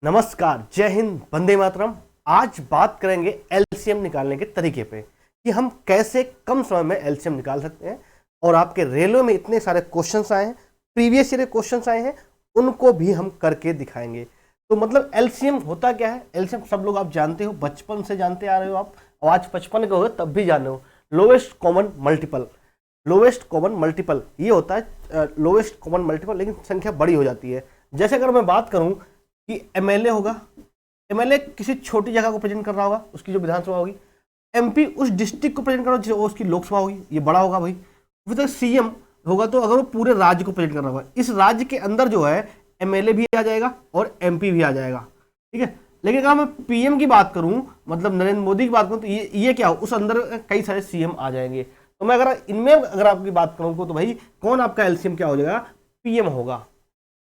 नमस्कार, जय हिंद, वंदे मातरम। आज बात करेंगे एलसीएम निकालने के तरीके पे कि हम कैसे कम समय में एलसीएम निकाल सकते हैं। और आपके रेलवे में इतने सारे क्वेश्चंस आए हैं, प्रीवियस ईयर क्वेश्चंस आए हैं, उनको भी हम करके दिखाएंगे। तो मतलब एलसीएम होता क्या है? एलसीएम सब लोग आप जानते हो, बचपन से जानते आ रहे हो आप, और आज 55 के हो तब भी जान रहे हो। Lowest common multiple, lowest common multiple ये होता है लोवेस्ट कॉमन मल्टीपल, लेकिन संख्या बड़ी हो जाती है। जैसे अगर मैं बात करूं कि एमएलए होगा, एमएलए किसी छोटी जगह को प्रेजेंट कर रहा होगा, उसकी जो विधानसभा होगी। एमपी उस डिस्ट्रिक्ट को प्रेजेंट कर रहा होगा, उसकी लोकसभा होगी, ये बड़ा होगा भाई। फिर तक सीएम होगा तो अगर वो पूरे राज्य को प्रेजेंट कर रहा होगा, इस राज्य के अंदर जो है एमएलए भी आ जाएगा और एमपी भी आ जाएगा, ठीक है। लेकिन अगर मैं पीएम की बात करूं, मतलब नरेंद्र मोदी की बात करूं, तो ये क्या हो, उस अंदर कई सारे सीएम आ जाएंगे। तो मैं अगर इनमें अगर आपकी बात करूं तो भाई कौन आपका एलसीएम क्या हो जाएगा? पीएम होगा,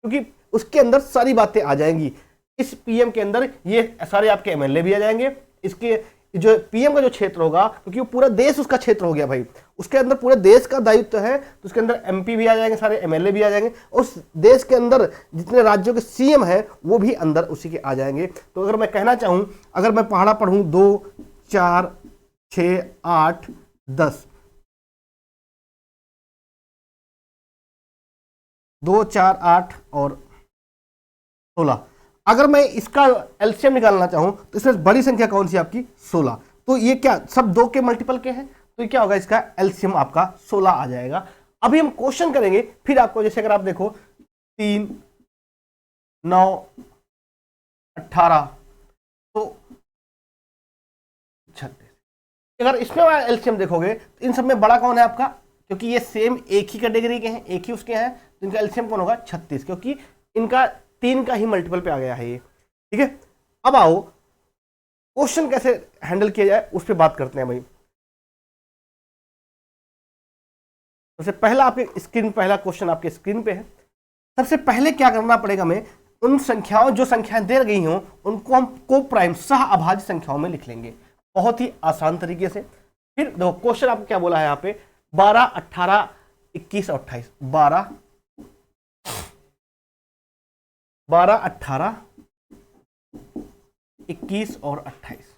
क्योंकि उसके अंदर सारी बातें आ जाएंगी। इस पीएम के अंदर ये सारे आपके एमएलए भी आ जाएंगे। इसके जो पीएम का जो क्षेत्र होगा, क्योंकि वो पूरा देश उसका क्षेत्र हो गया भाई, उसके अंदर पूरे देश का दायित्व है, तो उसके अंदर एमपी भी आ जाएंगे, सारे एमएलए भी आ जाएंगे। उस देश के अंदर जितने राज्यों के सीएम है वो भी अंदर उसी के आ जाएंगे। तो अगर मैं कहना चाहूं, अगर मैं पहाड़ा पढ़ूं 2, 4, 6, 8, 10, 2, 4, 8 और 16, अगर मैं इसका एलसीएम निकालना चाहूं तो इसमें बड़ी संख्या कौन सी आपकी? 16। तो ये क्या सब 2 के मल्टीपल के हैं, तो ये क्या होगा? इसका एलसीएम आपका 16 आ जाएगा। अभी हम क्वेश्चन करेंगे, फिर आपको जैसे अगर आप देखो 3, 9, 18 तो 36। अगर इसमें एलसीएम देखोगे तो इन सब में बड़ा कौन है आपका? क्योंकि ये सेम एक ही कैटेगरी के हैं, एक ही उसके हैं, तो इनका एलसीएम कौन होगा? 36, क्योंकि इनका 3 का ही मल्टीपल पे आ गया है ये, ठीक है। अब आओ क्वेश्चन कैसे हैंडल किया जाए उस पर बात करते हैं भाई। सबसे पहला आपके स्क्रीन, पहला क्वेश्चन आपके स्क्रीन पे है। सबसे पहले क्या करना पड़ेगा, हमें उन संख्याओं, जो संख्याएं दे गई हों, उनको हम को प्राइम सह अभाज्य संख्याओं में लिख लेंगे, बहुत ही आसान तरीके से। फिर देखो क्वेश्चन आपको क्या बोला है यहाँ पे, 12, 18, 21 और 28। 12, 18, 21 और 28।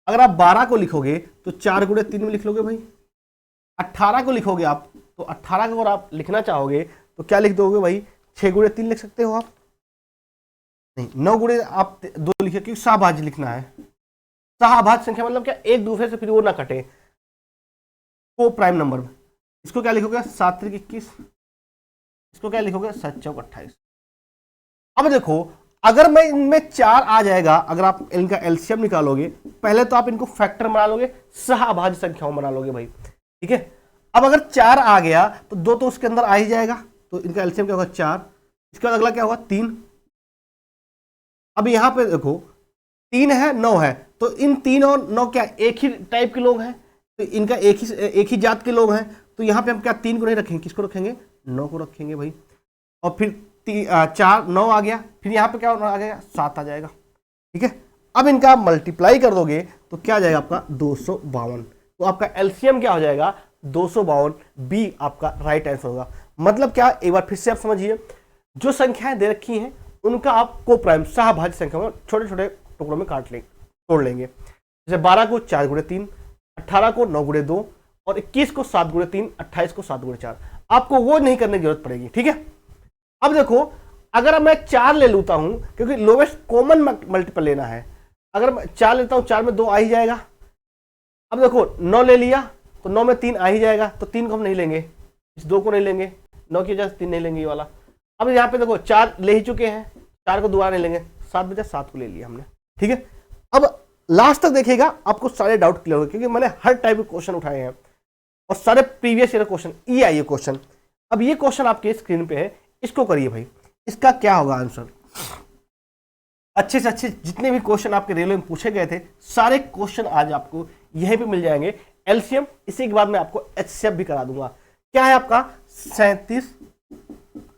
अगर आप 12 को लिखोगे तो 4 गुणे 3 में लिख लोगे भाई। 18 को लिखोगे आप तो 18 को अगर आप लिखना चाहोगे तो क्या लिख दोगे भाई? 6 गुणे 3 लिख सकते हो आप, नहीं 9 गुणे आप 2 लिखे, क्योंकि सहभाज्य लिखना है। सहभाज्य संख्या मतलब क्या? एक दूसरे से फिर वो ना कटे, को प्राइम नंबर में। इसको क्या लिखोगे? 7 त्रिक 21। इसको क्या लिखोगे? 7 चौक 28। अब देखो, अगर मैं इनमें 4 आ जाएगा, अगर आप इनका एलसीएम निकालोगे, पहले तो आप इनको फैक्टर बना लोगे, सहअभाज्य संख्याओं बना लोगे भाई, ठीक है। अब अगर 4 आ गया तो 2 तो उसके अंदर आ ही जाएगा, तो इनका एलसीएम क्या होगा? 4। इसके बाद अगला क्या होगा? 3। अब यहां पे देखो 3 है, 9 है, तो इन 3 और 9 क्या एक ही टाइप के लोग हैं, तो इनका एक ही जात के लोग हैं, तो यहां पे हम क्या 3 को नहीं रखेंगे, किसको रखेंगे? 9 को रखेंगे भाई। और फिर 4, 9 आ गया, फिर यहाँ पे क्या आ गया? 7 आ जाएगा, ठीक है। अब इनका मल्टीप्लाई कर दोगे तो क्या आ जाएगा आपका? 252। तो आपका एलसीएम क्या हो जाएगा? 252। बी आपका राइट आंसर होगा। मतलब क्या, एक बार फिर से आप समझिए, जो संख्याएं दे रखी हैं उनका आप को प्राइम सहभाज्य संख्या में छोटे छोटे टुकड़ों में काट लेंगे, तोड़ लेंगे। जैसे 12 को 4 गुणे 3, 18 को 9 गुणे 2 और 21 को 7 गुणे 3, 28 को 7 गुणे 4। आपको वो नहीं करने की जरूरत पड़ेगी, ठीक है। अब देखो, अगर मैं 4 ले लेता हूं, क्योंकि लोवेस्ट कॉमन मल्टीपल लेना है, अगर मैं 4 लेता हूं, 4 में 2 आ ही जाएगा। अब देखो 9 ले लिया तो 9 में 3 आ ही जाएगा, तो 3 को हम नहीं लेंगे, इस 2 को नहीं लेंगे, 9 की वजह से 3 नहीं लेंगे ये वाला। अब यहाँ पे देखो 4 ले ही चुके हैं, 4 को दोबारा नहीं लेंगे, 7 बचा 7 को ले लिया हमने, ठीक है। अब लास्ट तक देखिएगा, आपको सारे डाउट क्लियर होंगे, क्योंकि मैंने हर टाइप के क्वेश्चन उठाए हैं और सारे प्रीवियस ईयर क्वेश्चन, ये आइए क्वेश्चन। अब ये क्वेश्चन आपके स्क्रीन पे है, इसको करिए भाई। इसका क्या होगा आंसर? अच्छे से अच्छे जितने भी क्वेश्चन आपके रेलवे में पूछे गए थे, सारे क्वेश्चन आज आपको यहीं पे मिल जाएंगे। एलसीएम इसी के बाद मैं आपको एचसीएफ भी करा दूंगा। क्या है आपका? 37,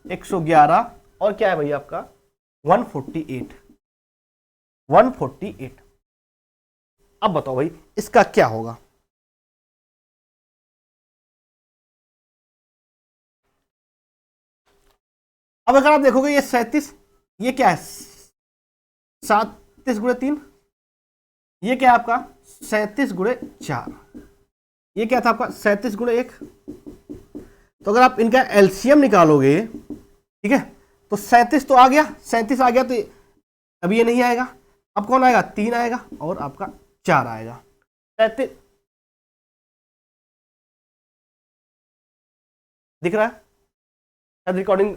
111 और क्या है भैया आपका? 148। 148। अब बताओ भाई इसका क्या होगा? अब अगर आप देखोगे ये 37, ये क्या है? 37 गुणे 3, ये क्या है आपका 37 गुणे 4, ये क्या था आपका 37 गुणे 1। तो अगर आप इनका एलसीएम निकालोगे, ठीक है, तो 37 तो आ गया, 37 आ गया, तो अभी ये नहीं आएगा, अब कौन आएगा 3 आएगा और आपका 4 आएगा। 37 दिख रहा है, शायद रिकॉर्डिंग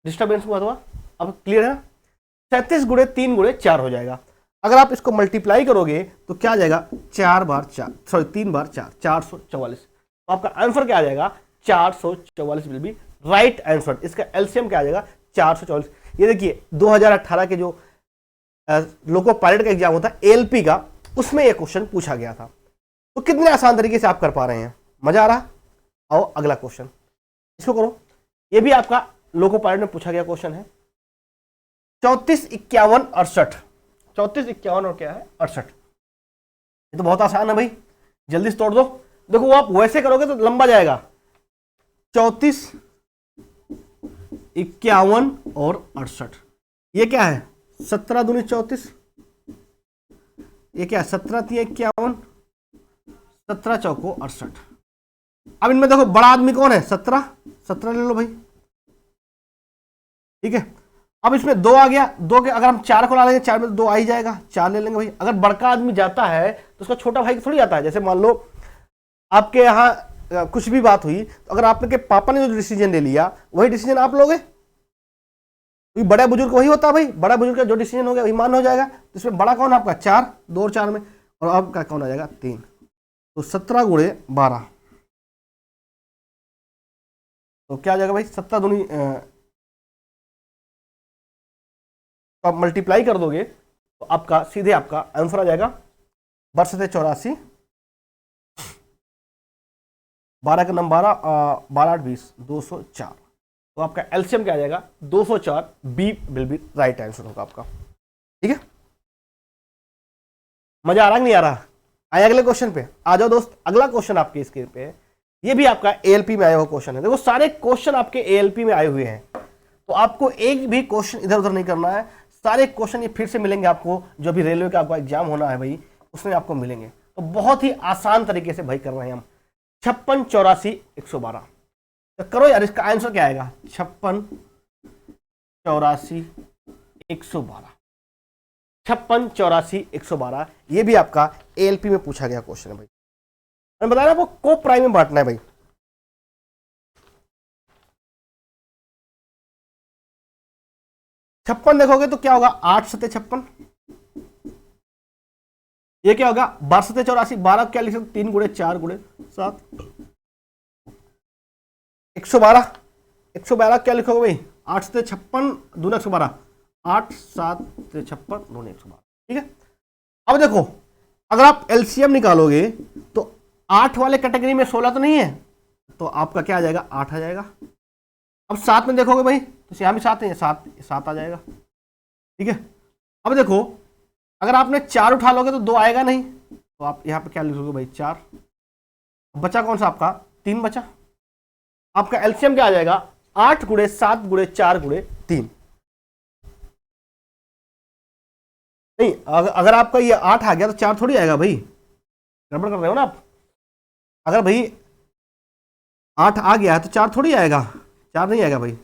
डिस्टर्बेंस हुआ था, अब क्लियर है। 37 गुणे 3 गुणे 4 हो जाएगा। अगर आप इसको मल्टीप्लाई करोगे तो क्या आ जाएगा 4 बार 4, सॉरी 3 बार 4, 444। तो आपका आंसर क्या आ जाएगा 444 विल बी राइट आंसर। इसका एलसीएम क्या आ जाएगा 444। ये देखिए 2018 के जो लोको पायलट का एग्जाम होता है एएलपी का, उसमें यह क्वेश्चन पूछा गया था। तो कितने आसान तरीके से आप कर पा रहे हैं, मजा आ रहा। आओ अगला क्वेश्चन, इसको करो। ये भी आपका लोको पायलट में पूछा गया क्वेश्चन है। 34, 51, 68। 34, 51 और क्या है 68। ये तो बहुत आसान है भाई, जल्दी से तोड़ दो। देखो आप वैसे करोगे तो लंबा जाएगा। 34, 51 और 68, ये क्या है 17 दूनी 34, ये क्या है 17 3 51, 17 चौको 68। अब इनमें देखो बड़ा आदमी कौन है 17 ले लो भाई, ठीक है। अब इसमें 2 आ गया, 2 के अगर हम 4 को ला लेंगे 4 में 2 आ ही जाएगा, 4 ले लेंगे भाई। अगर बड़का आदमी जाता है तो उसका छोटा भाई थोड़ी आता है। जैसे मान लो आपके यहाँ कुछ भी बात हुई, तो अगर आपके पापा ने जो डिसीजन ले लिया वही डिसीजन आप लोगे, तो बड़ा बुजुर्ग वही होता है भाई। बड़ा बुजुर्ग का जो डिसीजन हो गया वही मान हो जाएगा। तो इसमें बड़ा कौन आपका 4, 2 और 4 में, और आपका कौन आ जाएगा 3। तो 17 गुणे 12, तो क्या आ जाएगा भाई 17 दूनी, तो आप मल्टीप्लाई कर दोगे तो आपका सीधे आपका आंसर आ जाएगा 12 12 का नंबर 12 8 20 204। तो आपका एलसीएम क्या आ जाएगा 204। B will be right answer होगा आपका, ठीक है। मजा आ रहा नहीं आ रहा? आए अगले क्वेश्चन पे आ जाओ दोस्त। अगला क्वेश्चन आपके स्क्रीन पे है, ये भी आपका एएलपी में आया हुआ क्वेश्चन है। देखो सारे क्वेश्चन आपके एएलपी में आए हुए हैं, तो आपको एक भी क्वेश्चन इधर उधर नहीं करना है। सारे क्वेश्चन ये फिर से मिलेंगे आपको, जो भी रेलवे का आपका एग्जाम होना है भाई उसमें आपको मिलेंगे। तो बहुत ही आसान तरीके से भाई कर रहे हैं हम। 56 84 112, तो करो यार, इसका आंसर क्या आएगा 56 84 112। 56 84 112, ये भी आपका एएलपी में पूछा गया क्वेश्चन है भाई। मैंने बताया आपको को प्राइम में बांटना है भाई। 56 देखोगे तो क्या होगा 8 7 56, ये क्या होगा 12 7 84, 12 क्या लिख सकते 3 गुणे 4 गुणे 7, 112। 112 क्या लिखोगे भाई 8 7 56 दूना 112, 8 7 56 दूना 112, ठीक है। अब देखो अगर आप एलसीएम निकालोगे तो 8 वाले कैटेगरी में 16 तो नहीं है, तो आपका क्या आ जाएगा 8 आ जाएगा। अब 7 में देखोगे भाई तो यहाँ भी 7 है, 7 आ जाएगा, ठीक है। अब देखो अगर आपने 4 उठा लोगे तो 2 आएगा नहीं, तो आप यहाँ पे क्या लिखोगे भाई 4। बचा कौन सा आपका 3 बचा। आपका एलसीएम क्या आ जाएगा 8 गुणे 7 गुणे 4 गुणे 3। नहीं अगर आपका ये 8 आ गया तो 4 थोड़ी आएगा भाई, गड़बड़ कर रहे हो ना आप। अगर भाई 8 आ गया है तो 4 थोड़ी आएगा, 4 नहीं आएगा भाई।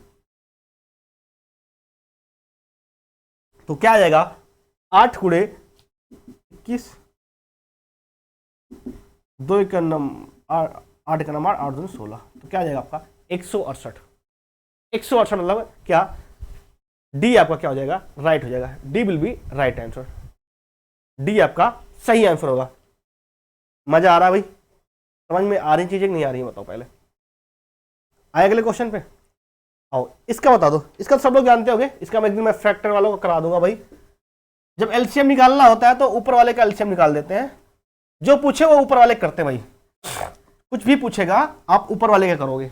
तो क्या आ जाएगा 8 गुणे 21, 2 एक 8 का नंबर 8 2 16, तो क्या आ जाएगा आपका 168। 168 मतलब क्या डी आपका क्या हो जाएगा राइट हो जाएगा। D will be right answer. D आपका सही आंसर होगा। मजा आ रहा है भाई, समझ में आ रही चीजें नहीं आ रही है बताओ पहले। आए अगले क्वेश्चन पे आओ, इसका बता दो। इसका सब लोग जानते होंगे, इसका मैं एक दिन मैं फैक्टर वालों को करा दूंगा भाई। जब एलसीएम निकालना होता है तो ऊपर वाले का एलसीएम निकाल देते हैं, जो पूछे वो ऊपर वाले करते हैं भाई। कुछ भी पूछेगा आप ऊपर वाले का करोगे।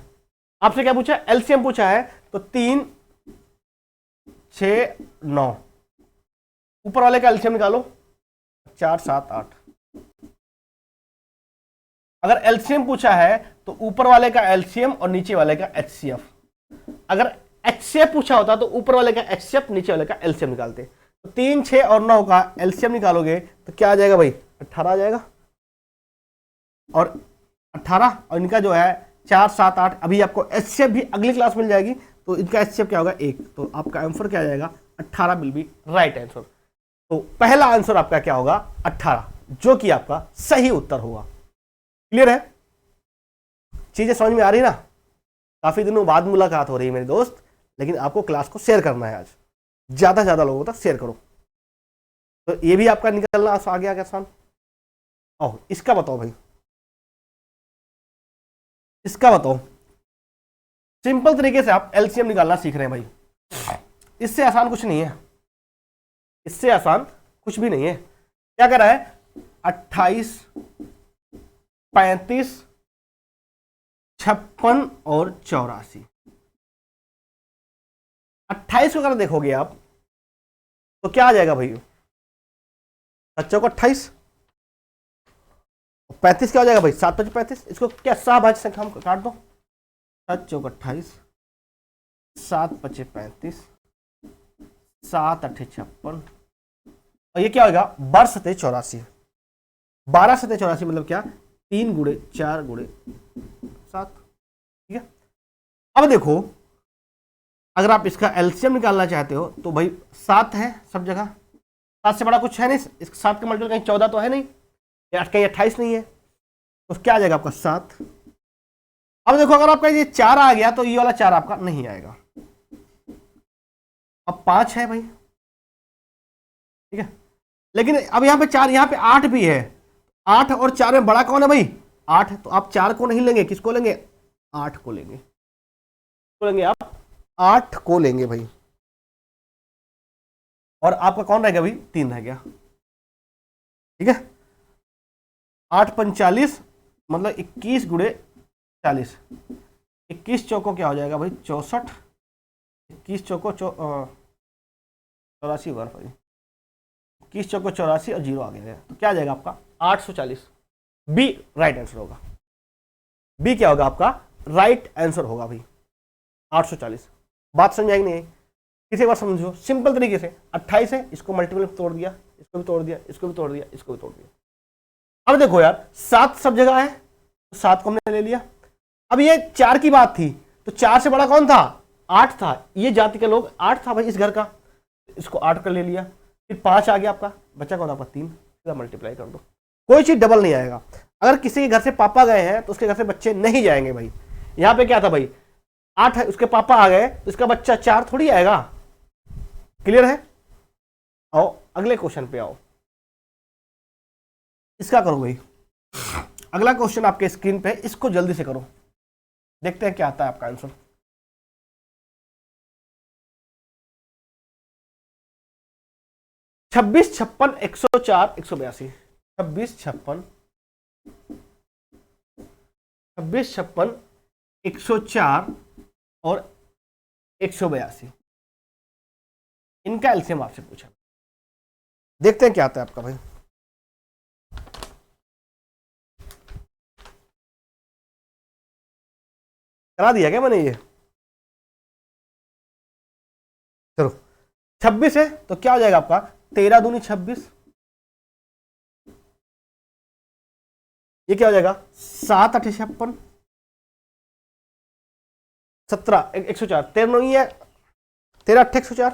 आपसे क्या पूछा एलसीएम पूछा है, तो 3 6 9, ऊपर वाले का एलसीएम निकालो 4 7 8। अगर एलसीएम पूछा है तो ऊपर वाले का एलसीएम और नीचे वाले का एचसीएफ। अगर एचसीएफ पूछा होता तो ऊपर वाले का एचसीएफ नीचे वाले का एलसीएम निकालते। तो 3, 6 और 9 का एलसीएम निकालोगे तो क्या आ जाएगा भाई, 18 आ जाएगा। और 18 और इनका जो है 4, 7, 8, अभी आपको एचसीएफ भी अगली क्लास मिल जाएगी, तो इनका एचसीएफ क्या होगा 1, तो आपका आंसर क्या आ जाएगा 18 विल बी राइट आंसर। तो पहला आंसर आपका क्या होगा 18, जो कि आपका सही उत्तर होगा। क्लियर है, चीजें समझ में आ रही ना? काफी दिनों बाद मुलाकात हो रही है मेरे दोस्त, लेकिन आपको क्लास को शेयर करना है, आज ज्यादा से ज्यादा लोगों तक शेयर करो। तो ये भी आपका निकलना आ गया क्या आसान? ओह, इसका बताओ भाई, इसका बताओ। सिंपल तरीके से आप एलसीएम निकालना सीख रहे हैं भाई, इससे आसान कुछ नहीं है, इससे आसान कुछ भी नहीं है। क्या कर रहा है 28, 35, 56 और 84। 28 को अगर देखोगे आप तो क्या आ जाएगा भाई, 7 को 28, 35 क्या हो जाएगा भाई 7, 5, 35। इसको क्या सहभाज्य संख्या हम काट दो, 7 चौक 28, 7, 5, 35, 7, 8, 56 और ये क्या होगा 12 सते 84। 12 सते 84 मतलब क्या 3 गुणे 4 गुणे 7। ठीक है, अब देखो अगर आप इसका एलसीएम निकालना चाहते हो तो भाई 7 है सब जगह, 7 से बड़ा कुछ है नहीं, इस 7 का मल्टीपल कहीं 14 तो है नहीं, या कहीं 28 नहीं है, तो क्या आ जाएगा आपका 7। अब देखो अगर आपका ये 4 आ गया तो ये वाला 4 आपका नहीं आएगा। अब 5 है भाई, ठीक है, लेकिन अब यहां पे 4, यहां पे 8 भी है। 8 और 4 में बड़ा कौन है भाई 8, तो आप 4 को नहीं लेंगे, किसको लेंगे 8 को लेंगे, तो लेंगे आप 8 को लेंगे भाई। और आपका कौन रह गया भाई 3 रह गया। ठीक है, 8 पंच 40 मतलब 21 गुणे 40, 21 चौको क्या हो जाएगा भाई 64, 21 चौको 84 बार भाई, 21 चौको 84 और 0 आ गया, तो क्या आ जाएगा आपका 840। बी राइट आंसर होगा, बी क्या होगा आपका राइट आंसर होगा भाई 840। बात समझ आएगी नहीं? किसी बार समझो सिंपल तरीके से, 28 है, इसको मल्टीपल तोड़ दिया, इसको भी तोड़ दिया, इसको भी तोड़ दिया, इसको भी तोड़ दिया। अब देखो यार 7 सब जगह है, तो 7 को हमने ले लिया। अब ये 4 की बात थी, तो 4 से बड़ा कौन था 8 था, ये जाति के लोग 8 था भाई इस घर का, इसको 8 कर ले लिया। फिर 5 आ गया आपका, बच्चा कौन आपका 3, सीधा मल्टीप्लाई कर दो, कोई चीज डबल नहीं आएगा। अगर किसी के घर से पापा गए हैं तो उसके घर से बच्चे नहीं जाएंगे भाई। यहां पे क्या था भाई 8 है, उसके पापा आ गए तो इसका बच्चा 4 थोड़ी आएगा। क्लियर है? आओ अगले क्वेश्चन पे आओ, इसका करो भाई। अगला क्वेश्चन आपके स्क्रीन पे, इसको जल्दी से करो, देखते हैं क्या आता है आपका आंसर। छब्बीस 56 104 182, 26 56 26 56 104 और 182, इनका एलसीएम आपसे पूछा, देखते हैं क्या आता है आपका भाई। करा दिया क्या मैंने ये? चलो 26 है तो क्या हो जाएगा आपका 13 दूनी 26, ये क्या हो जाएगा 7 8 56 17 104, 13 9 है, 13 8 104,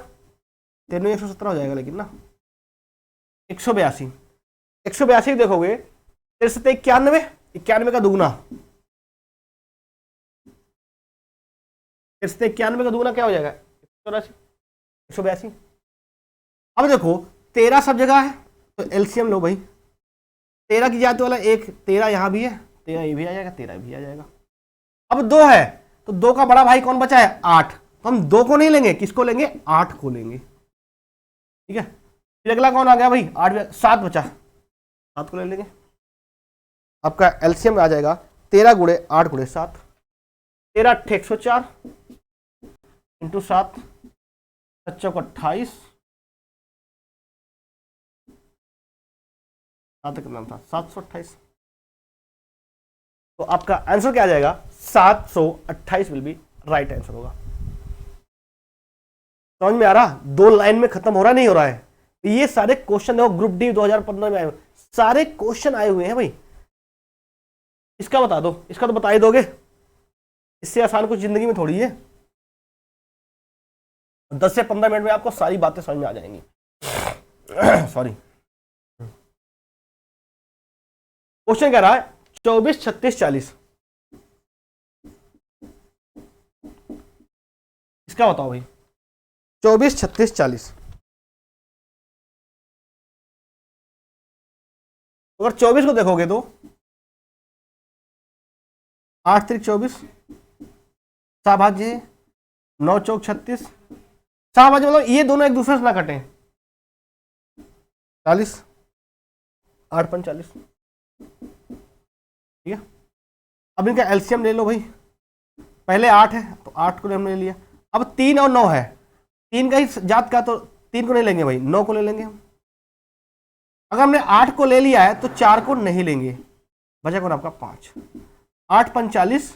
13 117 हो जाएगा लेकिन ना 182, 182 देखोगे 13 91, 91 का दुगना, 91 का दुगना क्या हो जाएगा 184, 182। अब देखो 13 सब जगह है तो एलसीएम लो भाई, 13 की जाति वाला एक 13 यहां भी है, 13 ये भी आ जाएगा, 13 भी आ जाएगा। अब 2 है तो 2 का बड़ा भाई कौन बचा है 8, तो हम 2 को नहीं लेंगे, किसको लेंगे 8 को लेंगे। ठीक है, फिर अगला कौन आ गया भाई 8, 7 बचा, 7 को ले लेंगे। आपका एलसीएम आ जाएगा 13 गुणे 8 गुणे 7, 13 8 104 इंटू 7, 7 को 28, 7 कितना था 728, तो आपका आंसर क्या आ जाएगा 728 विल बी राइट आंसर होगा। समझ में आ रहा? 2 लाइन में खत्म हो रहा नहीं हो रहा है, ये सारे क्वेश्चन देखो ग्रुप डी 2015 में आए हुए, सारे क्वेश्चन आए हुए हैं भाई। इसका बता दो, इसका तो बता ही दोगे, इससे आसान कुछ जिंदगी में थोड़ी है। 10 से 15 मिनट में आपको सारी बातें समझ में आ जाएंगी। सॉरी, क्वेश्चन कह रहा है 24, 36, 40, इसका बताओ भाई। 24, 36, 40, अगर 24 को देखोगे तो 8 3 24, साभाज्य 9 चौक 36, साभाज्य मतलब ये दोनों एक दूसरे से ना कटें। 40, 8 5 40, ठीक है। अब इनका एलसीएम ले लो भाई, पहले 8 है तो 8 को हमने ले लिया। अब 3 और 9 है, 3 का ही जात का, तो 3 को नहीं लेंगे भाई, 9 को ले लेंगे हम। अगर हमने 8 को ले लिया है तो 4 को नहीं लेंगे, बचा कौन आपका 5। 8 5 40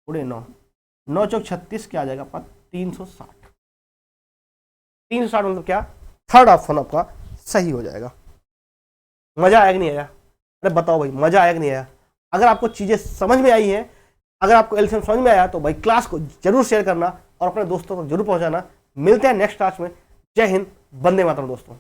पूरे 9, 9 चौक 36, क्या आ जाएगा आपका 360। 360 मतलब क्या, थर्ड ऑप्शन आपका सही हो जाएगा। मजा आया कि नहीं आया? अरे बताओ भाई, मजा आया कि नहीं आया? अगर आपको चीजें समझ में आई हैं, अगर आपको एलसीएम समझ में आया तो भाई क्लास को जरूर शेयर करना और अपने दोस्तों को जरूर पहुंचाना। मिलते हैं नेक्स्ट क्लास में। जय हिंद, वंदे मातरम दोस्तों।